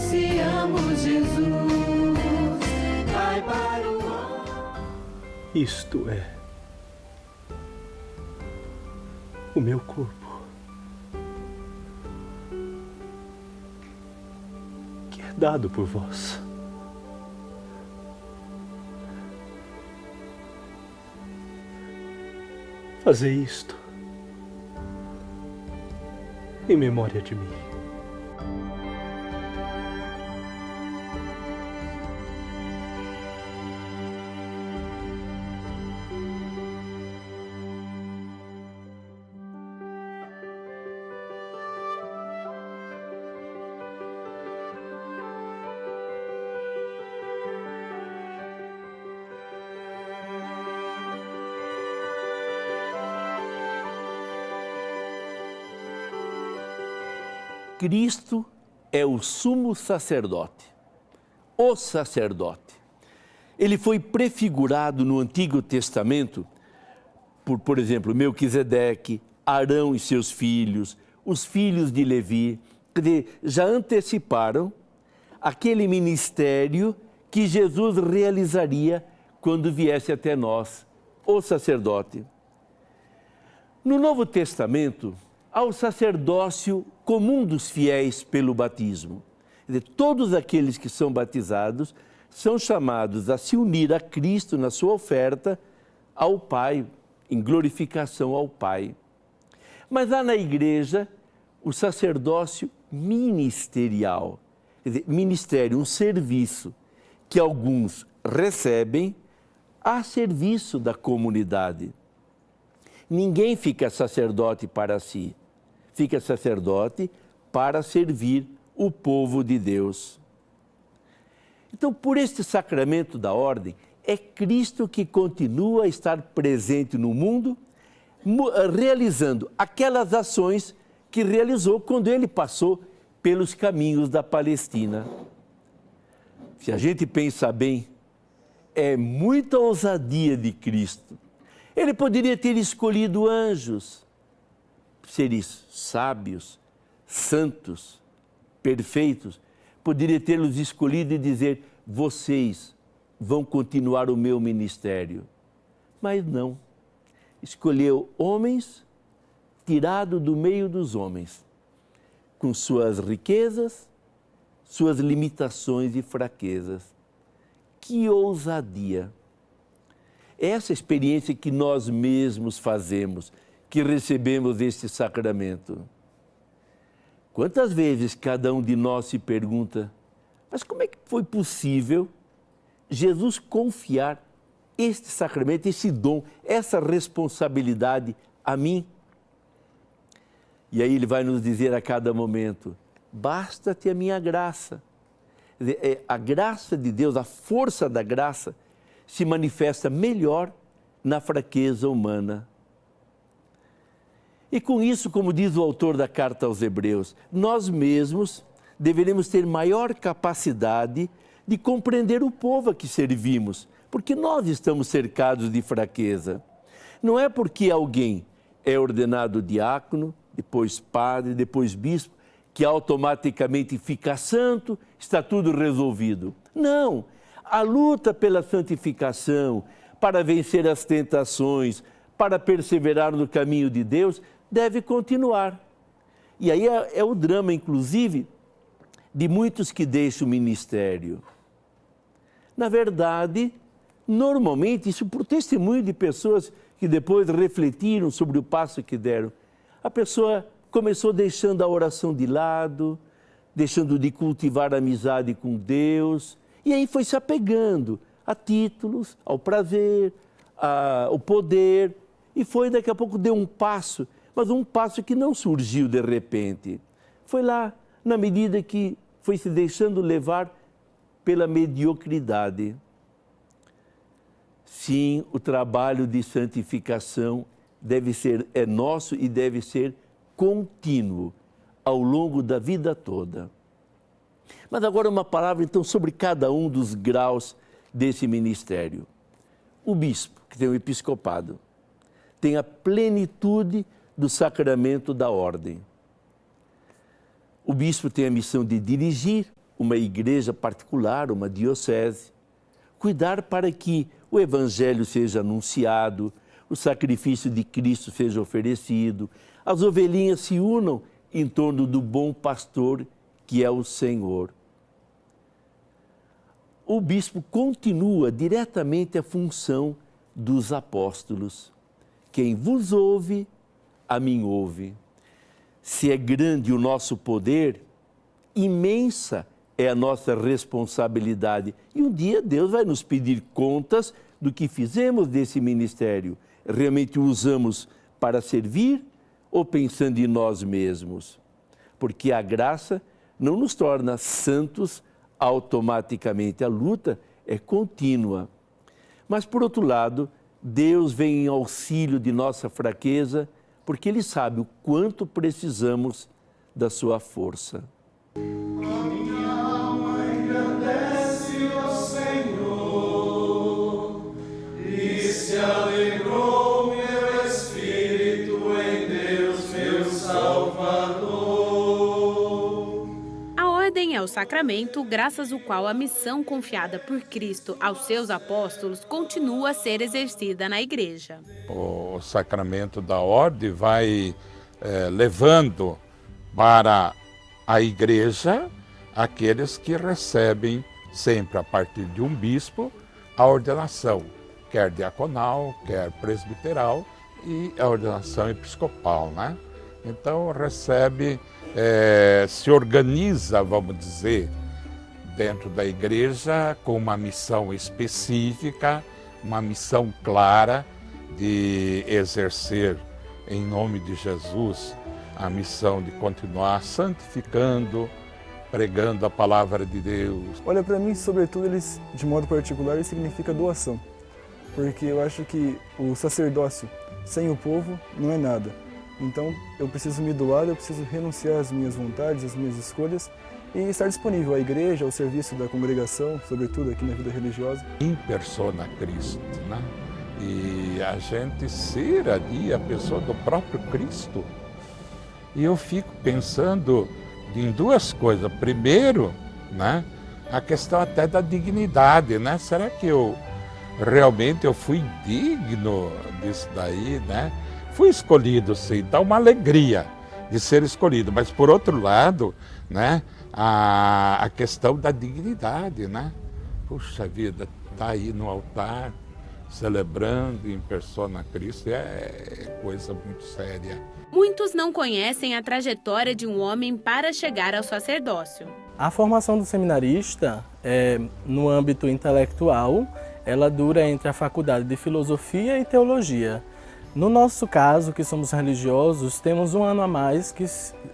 anunciamos Jesus, vai para o ar. Isto é o meu corpo, que é dado por vós. Fazei isto em memória de mim. Cristo é o sumo sacerdote, o sacerdote. Ele foi prefigurado no Antigo Testamento por exemplo, Melquisedeque, Arão e seus filhos, os filhos de Levi, que já anteciparam aquele ministério que Jesus realizaria quando viesse até nós, o sacerdote. No Novo Testamento, há o sacerdócio comum dos fiéis pelo batismo. Quer dizer, todos aqueles que são batizados são chamados a se unir a Cristo na sua oferta ao Pai, em glorificação ao Pai. Mas há na igreja o sacerdócio ministerial. Quer dizer, ministério, um serviço que alguns recebem a serviço da comunidade. Ninguém fica sacerdote para si, fica sacerdote para servir o povo de Deus. Então, por este sacramento da ordem, é Cristo que continua a estar presente no mundo, realizando aquelas ações que realizou quando ele passou pelos caminhos da Palestina. Se a gente pensar bem, é muita ousadia de Cristo. Ele poderia ter escolhido anjos, seres sábios, santos, perfeitos. Poderia tê-los escolhido e dizer, vocês vão continuar o meu ministério. Mas não. Escolheu homens tirados do meio dos homens, com suas riquezas, suas limitações e fraquezas. Que ousadia! É essa experiência que nós mesmos fazemos, que recebemos este sacramento. Quantas vezes cada um de nós se pergunta, mas como é que foi possível Jesus confiar este sacramento, esse dom, essa responsabilidade a mim? E aí ele vai nos dizer a cada momento, basta-te a minha graça. A graça de Deus, a força da graça, se manifesta melhor na fraqueza humana. E com isso, como diz o autor da carta aos Hebreus, nós mesmos deveremos ter maior capacidade de compreender o povo a que servimos, porque nós estamos cercados de fraqueza. Não é porque alguém é ordenado diácono, depois padre, depois bispo, que automaticamente fica santo, está tudo resolvido. Não! A luta pela santificação, para vencer as tentações, para perseverar no caminho de Deus, deve continuar. E aí é o drama, inclusive, de muitos que deixam o ministério. Na verdade, normalmente, isso por testemunho de pessoas que depois refletiram sobre o passo que deram, a pessoa começou deixando a oração de lado, deixando de cultivar a amizade com Deus, e aí foi se apegando a títulos, ao prazer, ao poder, e foi daqui a pouco deu um passo, mas um passo que não surgiu de repente. Foi lá, na medida que foi se deixando levar pela mediocridade. Sim, o trabalho de santificação é nosso e deve ser contínuo ao longo da vida toda. Mas agora uma palavra então sobre cada um dos graus desse ministério. O bispo, que tem o episcopado, tem a plenitude do sacramento da ordem. O bispo tem a missão de dirigir uma igreja particular, uma diocese, cuidar para que o Evangelho seja anunciado, o sacrifício de Cristo seja oferecido, as ovelhinhas se unam em torno do bom pastor que é o Senhor. O bispo continua diretamente a função dos apóstolos. Quem vos ouve, a mim ouve. Se é grande o nosso poder, imensa é a nossa responsabilidade. E um dia Deus vai nos pedir contas do que fizemos desse ministério. Realmente o usamos para servir ou pensando em nós mesmos? Porque a graça não nos torna santos automaticamente. A luta é contínua. Mas, por outro lado, Deus vem em auxílio de nossa fraqueza, porque Ele sabe o quanto precisamos da sua força. A minha alma engrandece o Senhor, e se alegrou meu espírito em Deus, meu Salvador. A ordem é o sacramento, graças ao qual a missão confiada por Cristo aos seus apóstolos continua a ser exercida na igreja. O sacramento da ordem vai levando para a igreja aqueles que recebem sempre a partir de um bispo a ordenação, quer diaconal, quer presbiteral e a ordenação episcopal, né? Então recebe, se organiza, vamos dizer, dentro da igreja com uma missão específica, uma missão clara de exercer em nome de Jesus a missão de continuar santificando, pregando a palavra de Deus. Olha, para mim, sobretudo, eles, de modo particular, ele significa doação. Porque eu acho que o sacerdócio sem o povo não é nada. Então, eu preciso me doar, eu preciso renunciar às minhas vontades, às minhas escolhas e estar disponível à igreja, ao serviço da congregação, sobretudo aqui na vida religiosa. In persona Cristo, né? E a gente ser ali a pessoa do próprio Cristo. E eu fico pensando em duas coisas. Primeiro, né, a questão até da dignidade, né? Será que eu fui digno disso daí, né? Fui escolhido, sim, dá uma alegria de ser escolhido, mas por outro lado, né, a questão da dignidade, né? Puxa vida, tá aí no altar, celebrando em persona Cristo, é coisa muito séria. Muitos não conhecem a trajetória de um homem para chegar ao sacerdócio. A formação do seminarista, no âmbito intelectual, ela dura entre a faculdade de filosofia e teologia. No nosso caso, que somos religiosos, temos um ano a mais, que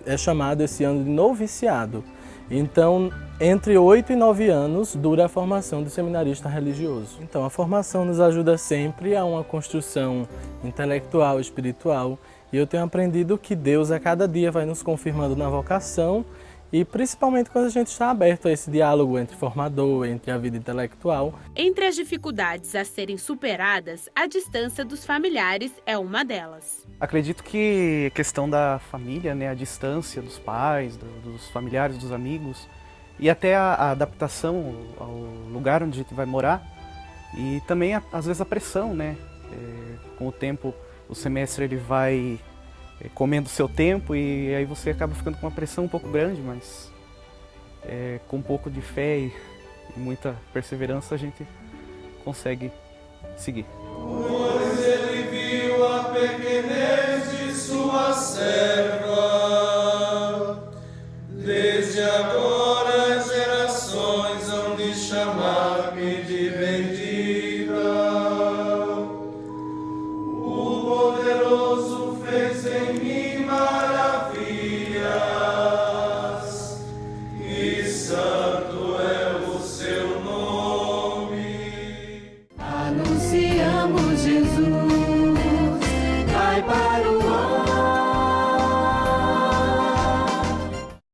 é chamado esse ano de noviciado. Então, entre 8 e 9 anos dura a formação do seminarista religioso. Então, a formação nos ajuda sempre a uma construção intelectual, espiritual. E eu tenho aprendido que Deus a cada dia vai nos confirmando na vocação e principalmente quando a gente está aberto a esse diálogo entre formador, entre a vida intelectual. Entre as dificuldades a serem superadas, a distância dos familiares é uma delas. Acredito que a questão da família, né, a distância dos pais, dos familiares, dos amigos e até a adaptação ao lugar onde a gente vai morar e também às vezes a pressão, né? Com o tempo o semestre ele vai comendo seu tempo e aí você acaba ficando com uma pressão um pouco grande, mas com um pouco de fé e muita perseverança a gente consegue seguir. Pois ele viu a pequenez de sua serva.